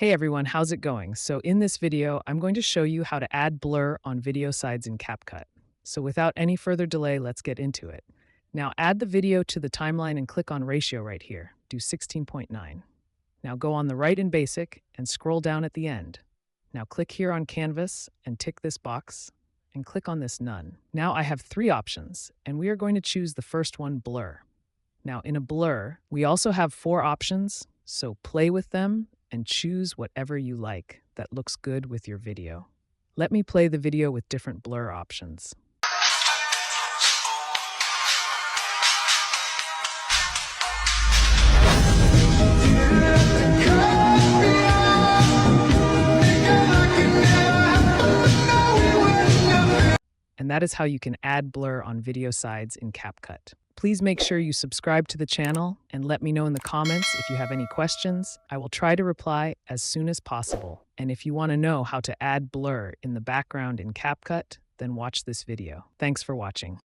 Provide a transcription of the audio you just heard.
Hey everyone, how's it going? So in this video, I'm going to show you how to add blur on video sides in Capcut. So without any further delay, let's get into it. Now add the video to the timeline and click on ratio right here. Do 16.9. Now go on the right in basic and scroll down at the end. Now click here on canvas and tick this box and click on this none. Now I have three options and we are going to choose the first one, blur. Now in a blur, we also have four options, so play with them and choose whatever you like that looks good with your video. Let me play the video with different blur options. And that is how you can add blur on video sides in Capcut. Please make sure you subscribe to the channel and let me know in the comments if you have any questions. I will try to reply as soon as possible. And if you want to know how to add blur in the background in Capcut, then watch this video. Thanks for watching.